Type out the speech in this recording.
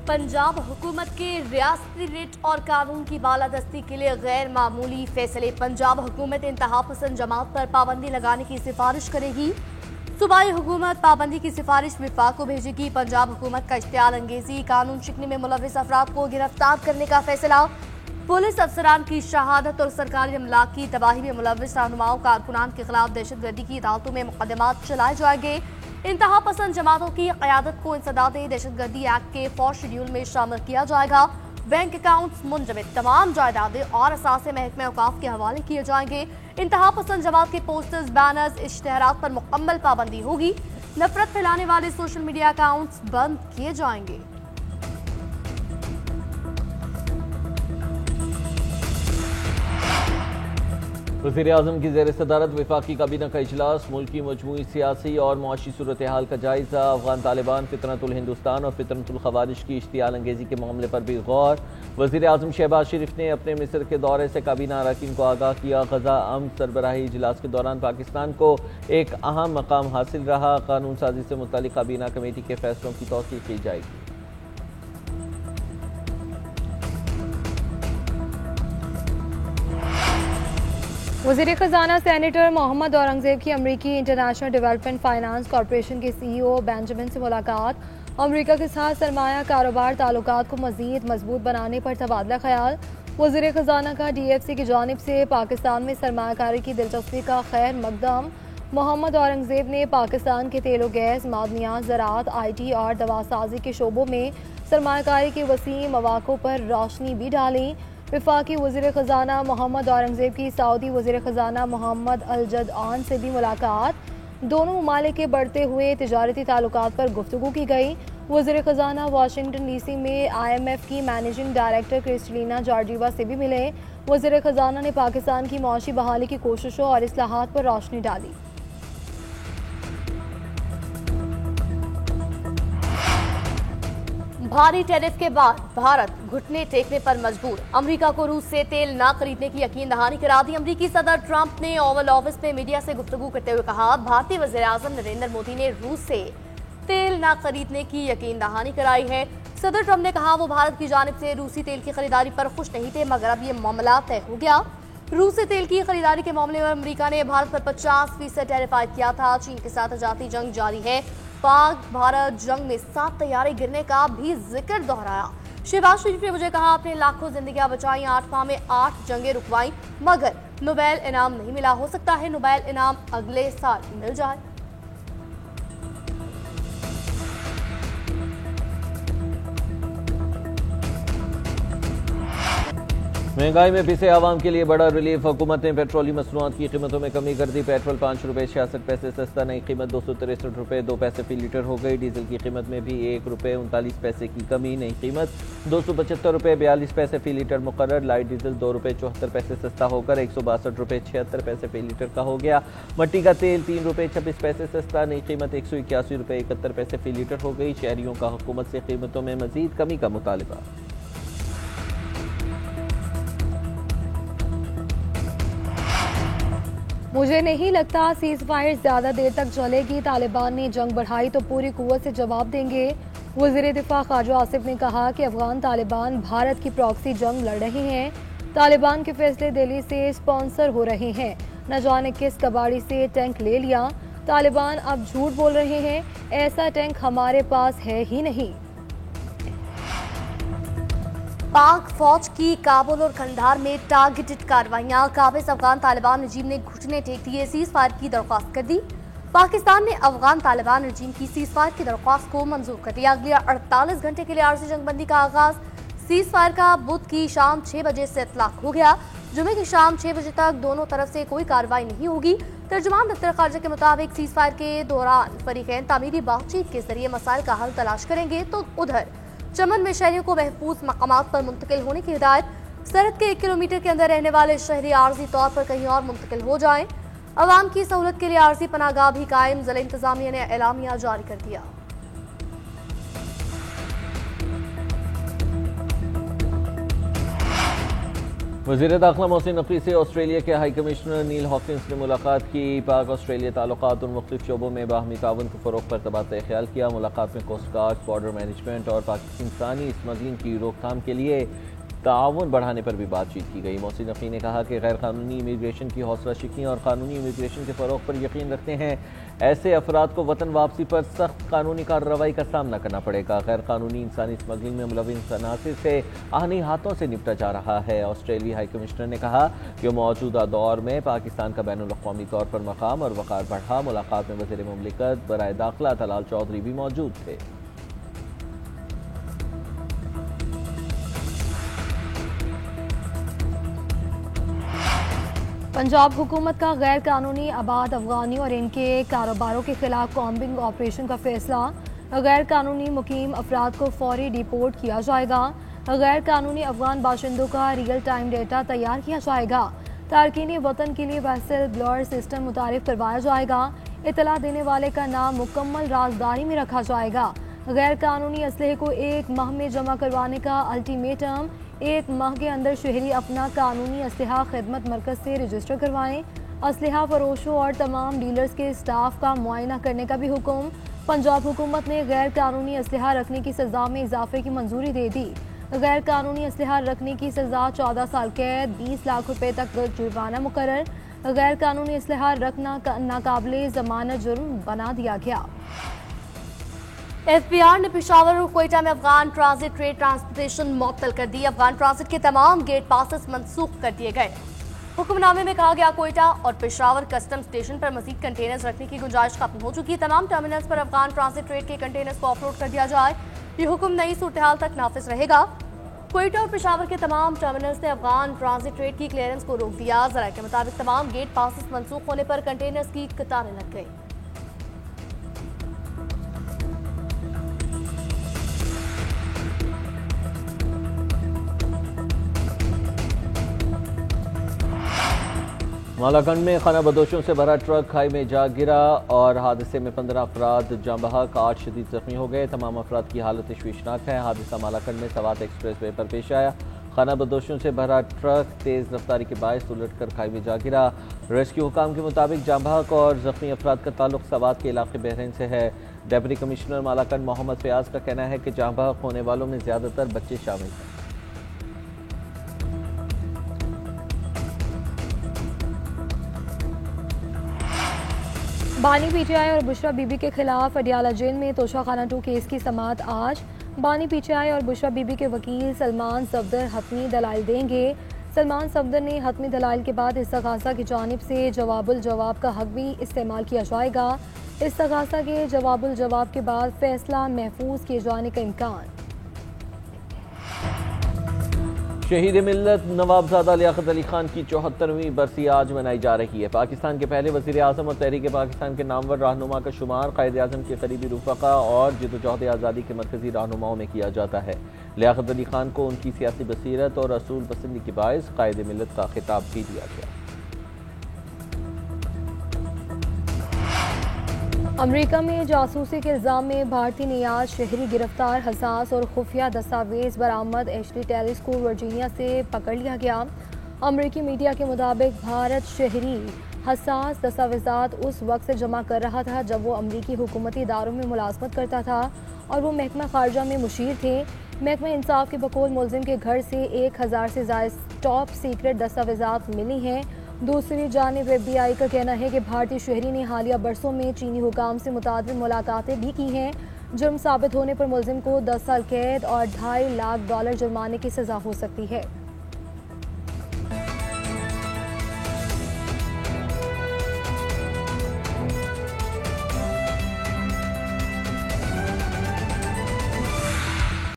पंजाब हुकूमत के रियासती रिट और कानून की बालादस्ती के लिए गैर मामूली फैसले। पंजाब हुकूमत इंतहा पसंद जमात पर पाबंदी लगाने की सिफारिश करेगी। सूबाई हुकूमत पाबंदी की सिफारिश विफाक को भेजेगी। पंजाब हुकूमत का इश्तियाल अंगेजी, कानून शिकनी में मुलविस अफराद को गिरफ्तार करने का फैसला। पुलिस अफसरान की शहादत और सरकारी अमलाक की तबाही में मुलविस रहनुमाओं कारकुनान के खिलाफ दहशतगर्दी की अदालतों में मुकदमात चलाए जाएंगे। इंतहा पसंद जमातों की क़यादत को इंसदाद दहशतगर्दी एक्ट के 4 शेड्यूल में शामिल किया जाएगा। बैंक अकाउंट्स मुंजमद तमाम जायदादें और असासे महकमे औकाफ के हवाले किए जाएंगे। इंतहा पसंद जमात के पोस्टर्स, बैनर्स, इश्तिहारात पर मुकम्मल पाबंदी होगी। नफरत फैलाने वाले सोशल मीडिया अकाउंट्स बंद किए जाएंगे। वज़ीर-ए-आज़म की ज़ेर सदारत वफाकी काबीना का इजलास, मुल्क की मजमूई सियासी और मुआशी सूरत हाल का जायजा। अफगान तालिबान, फितरतुल हिंदुस्तान और फितरतुल खवारिश की इश्तियाल अंगेजी के मामले पर भी गौर। वज़ीर-ए-आज़म शहबाज शरीफ ने अपने मिस्र के दौरे से काबीना अरकान को आगाह किया। गजा अमन सरबराही इजलास के दौरान पाकिस्तान को एक अहम मकाम हासिल रहा। कानून साजी से मुतालिक काबीना कमेटी के फैसलों की तौसीक़ की जाएगी। वज़ीर ख़जाना सेनेटर मोहम्मद औरंगज़ेब की अमरीकी इंटरनेशनल डेवलपमेंट फाइनेंस कॉरपोरेशन के CEO बेंजामिन से मुलाकात। अमरीका के साथ सरमाया कारोबार ताल्लुकात को मज़ीद मजबूत बनाने पर तबादला ख्याल। वज़ीर ख़जाना का DFC की जानिब से पाकिस्तान में सरमायाकारी की दिलचस्पी का खैर मकदम। मोहम्मद औरंगज़ेब ने पाकिस्तान के तेल और गैस, मादनियात, ज़राअत, IT और दवासाजी के शोबों में सरमायाकारी के वसीम मौक़ों पर रोशनी भी डाली। वफाकी वज़ीर ख़जाना मोहम्मद औरंगज़ेब की सऊदी वज़ीर ख़जाना मोहम्मद अल जदआन से भी मुलाकात। दोनों ममालिक के बढ़ते हुए तिजारती ताल्लुकात पर गुफ्तगू की गई। वज़ीर ख़जाना वाशिंगटन DC में IMF की मैनेजिंग डायरेक्टर क्रिस्टलिना जॉर्जीवा से भी मिले। वज़ीर ख़जाना ने पाकिस्तान की मुआशी बहाली की कोशिशों और इस्लाहात पर रोशनी डाली। भारी टैरिफ के बाद भारत घुटने टेकने पर मजबूर। अमेरिका को रूस से तेल न खरीदने की यकीन दहानी करा दी। अमेरिकी सदर ट्रंप ने ओवल ऑफिस में मीडिया से गुफ्तगू करते हुए कहा, भारतीय वज़ीर-ए-आज़म नरेंद्र मोदी ने रूस से तेल न खरीदने की यकीन दहानी कराई है। सदर ट्रंप ने कहा वो भारत की जानिब से रूसी तेल की खरीदारी पर खुश नहीं थे, मगर अब ये मामला तय हो गया। रूस से तेल की खरीदारी के मामले में अमेरिका ने भारत पर 50% टैरिफ आयद किया था। चीन के साथ आजादी जंग जारी है। पाक भारत जंग में 7 तैयारे गिरने का भी जिक्र दोहराया। शहबाज शरीफ ने मुझे कहा, आपने लाखों जिंदगियां बचाई, 8 माह में 8 जंगें रुकवाई, मगर नोबेल इनाम नहीं मिला। हो सकता है नोबेल इनाम अगले साल मिल जाए। महंगाई में पिसे आवाम के लिए बड़ा रिलीफ। हुकूमत ने पेट्रोलियम मसनूआत की कीमतों में कमी कर दी। पेट्रोल 5 रुपये 66 पैसे सस्ता, नई कीमत 263 रुपये 2 पैसे फी लीटर हो गई। डीजल की कीमत में भी 1 रुपये 39 पैसे की कमी, नई कीमत 275 रुपये 42 पैसे फी लीटर मुकर्रर। लाइट डीजल 2 रुपये 74 पैसे सस्ता होकर 162 रुपये 76 पैसे फी लीटर का हो गया। मट्टी का तेल 3 रुपये 26 पैसे सस्ता, नई कीमत 181 रुपये 71 पैसे फी लीटर हो गई। शहरियों का हुकूमत से कीमतों में मजीद कमी का मुतालबा। मुझे नहीं लगता सीज़ फायर ज़्यादा देर तक चलेगी। तालिबान ने जंग बढ़ाई तो पूरी कुव्वत से जवाब देंगे। वज़ीर दिफा ख्वाजा आसिफ ने कहा कि अफगान तालिबान भारत की प्रॉक्सी जंग लड़ रहे हैं। तालिबान के फैसले दिल्ली से स्पॉन्सर हो रहे हैं। न जाने किस कबाड़ी से टैंक ले लिया। तालिबान अब झूठ बोल रहे हैं, ऐसा टैंक हमारे पास है ही नहीं। पाक फौज की काबुल और कंधार में टारगेटेड कार्रवाइयां। काबिज अफगान तालिबान रजीम ने घुटने टेक दिए, सीज फायर की दरख्वास्त कर दी। पाकिस्तान ने अफगान तालिबान रजीम की सीज फायर की दरख्वास्त को मंजूर कर लिया। अगले 48 घंटे के लिए आरजी जंगबंदी का आगाज। सीज फायर का बुध की शाम 6 बजे से इतलाक हो गया। जुमे की शाम 6 बजे तक दोनों तरफ से कोई कार्रवाई नहीं होगी। तर्जुमान दफ्तर खारजा के मुताबिक सीज फायर के दौरान फरीकैन तामीरी बातचीत के जरिए मसाइल का हल तलाश करेंगे। तो उधर चमन में शहरियों को महफूज मकामात पर मुंतकिल होने की हिदायत। सरहद के 1 किलोमीटर के अंदर रहने वाले शहरी आर्जी तौर पर कहीं और मुंतकिल हो जाएं। अवाम की सहूलत के लिए आर्जी पनागाह भी कायम। जिला इंतजामिया ने एलामिया जारी कर दिया। वज़ीर दाखिला मोहसिन नकवी से ऑस्ट्रेलिया के हाई कमिश्नर नील हॉकिंस ने मुलाकात की। पाक ऑस्ट्रेलिया ताल्लुकात और मुख्तलिफ शोबों में बाहमी ताउन के फ़रोग़ पर तबादला ख्याल किया। मुलाकात में कोस्ट गार्ड, बॉर्डर मैनेजमेंट और पाकिस्तानी इंसानी स्मगलिंग की रोकथाम के लिए ताउन बढ़ाने पर भी बातचीत की गई। मोहसिन नकवी ने कहा कि गैर कानूनी इमिग्रेशन की हौसला शिकनी और कानूनी इमिग्रेशन के फ़रोग़ पर यकीन रखते हैं ऐसे अफराद को वतन वापसी पर सख्त कानूनी कार्रवाई का सामना करना पड़ेगा। गैर कानूनी इंसानी स्मगलिंग में मुलविस अनासिर से आहनी हाथों से निपटा जा रहा है। ऑस्ट्रेलिया हाई कमिश्नर ने कहा कि मौजूदा दौर में पाकिस्तान का बैनुल-अक़वामी तौर पर मकाम और वक़ार बढ़ा। मुलाकात में वज़ीर मुमलिकत बराए दाखिला तलाल चौधरी भी मौजूद थे। पंजाब हुकूमत का गैर कानूनी आबाद अफगानियों और इनके कारोबारों के खिलाफ कॉम्बिंग ऑपरेशन का फैसला। गैर कानूनी मुकीम अफराद को फौरी डिपोर्ट किया जाएगा। गैर कानूनी अफगान बाशिंदों का रियल टाइम डेटा तैयार किया जाएगा। तारकीन वतन के लिए वेसल ब्लर सिस्टम मुतारिफ करवाया जाएगा। इतला देने वाले का नाम मुकम्मल राजदारी में रखा जाएगा। गैर कानूनी असलहे को 1 माह में जमा करवाने का अल्टीमेटम। 1 माह के अंदर शहरी अपना कानूनी असलहा खिदमत मरकज से रजिस्टर करवाएं। असलहा फरोशों और तमाम डीलर्स के स्टाफ का मुआयना करने का भी हुक्म। पंजाब हुकूमत ने गैर कानूनी असलहा रखने की सज़ा में इजाफे की मंजूरी दे दी। गैर कानूनी असलहा रखने की सज़ा 14 साल कैद, 20 लाख रुपए तक जुर्माना मुकर्रर। गैर कानूनी असलहा रखना नाकाबिले ज़मानत जुर्म बना दिया गया। एफबीआर ने पेशावर और क्वेटा में अफगान ट्रांजिट ट्रेड ट्रांसपोर्टेशन मुअत्तल कर दी। अफगान ट्रांजिट के तमाम गेट पासेस मनसूख कर दिए गए। हुक्मनामे में कहा गया क्वेटा और पेशावर कस्टम स्टेशन पर मजीद कंटेनर्स रखने की गुंजाइश खत्म हो चुकी है। तमाम टर्मिनल्स पर अफगान ट्रांजिट ट्रेड के कंटेनर्स को ऑफलोड कर दिया जाए। ये हुक्म नई सूरत-ए-हाल तक नाफिज रहेगा। क्वेटा और पेशावर के तमाम टर्मिनल्स ने अफगान ट्रांजिट ट्रेड की क्लियरेंस को रोक दिया। ज़राए के मुताबिक तमाम गेट पासेस मनसूख होने पर कंटेनर्स की कतारें लग गई। मालाकंड में खाना बदोशों से भरा ट्रक खाई में जा गिरा और हादसे में 15 अफराद जाँ बहक, 8 शदीद जख्मी हो गए। तमाम अफराद की हालत तशवीशनाक है। हादसा मालाकंड में सवात एक्सप्रेस वे पर पेश आया। खाना बदोशों से भरा ट्रक तेज़ रफ्तारी के बायस उलट कर खाई में जा गिरा। रेस्क्यू हुकाम के मुताबिक जाँ बहक और जख्मी अफराद का ताल्लुक सवात के इलाके बहरीन से है। डिप्टी कमिश्नर मालाकंड मोहम्मद फयाज का कहना है कि जाँ बहक होने वालों में ज़्यादातर बच्चे शामिल हैं। बानी पीटीआई और बुशरा बीबी के खिलाफ अडियाला जेल में तोशाखाना 2 केस की समाअत आज। बानी पीटीआई और बुशरा बीबी के वकील सलमान सफदर हतमी दलाइल देंगे। सलमान सफदर ने हतमी दलाइल के बाद इस्तग़ासा की जानिब से जवाबुल जवाब का हक भी इस्तेमाल किया जाएगा। इस्तग़ासा के जवाबुल जवाब के बाद फैसला महफूज किए जाने का इम्कान। शहीद मिल्लत नवाबजादा लियाकत अली खान की 74वीं बरसी आज मनाई जा रही है। पाकिस्तान के पहले वज़ीर आज़म और तहरीक पाकिस्तान के नामवर रहनुमा का शुमार क़ायद आज़म के करीबी रुफ़क़ा और जद्दोजहद आज़ादी के मरकज़ी रहनुमाओं में किया जाता है। लियाकत अली खान को उनकी सियासी बसीरत और रसूल पसंदी के बायस क़ायद मिल्लत का खिताब भी दिया गया। अमेरिका में जासूसी के इल्ज़ाम में भारतीय नियाज शहरी गिरफ्तार, हसास और खुफिया दस्तावेज बरामद। एशली टेरिस को वर्जीनिया से पकड़ लिया गया। अमेरिकी मीडिया के मुताबिक भारत शहरी हसास दस्तावेजात उस वक्त से जमा कर रहा था जब वो अमेरिकी हुकूमती इदारों में मुलाजमत करता था और वो महकमा खारजा में मुशीर थे। महकमा इंसाफ के बकौल मुलजिम के घर से 1000 से ज़ायद टॉप सीक्रेट दस्तावेजात मिली हैं। दूसरी जानिब FBI का कहना है कि भारतीय शहरी ने हालिया बरसों में चीनी हुकाम से मुताबिक मुलाकातें भी की हैं। जुर्म साबित होने पर मुलजिम को 10 साल कैद और $2.5 लाख जुर्माने की सज़ा हो सकती है।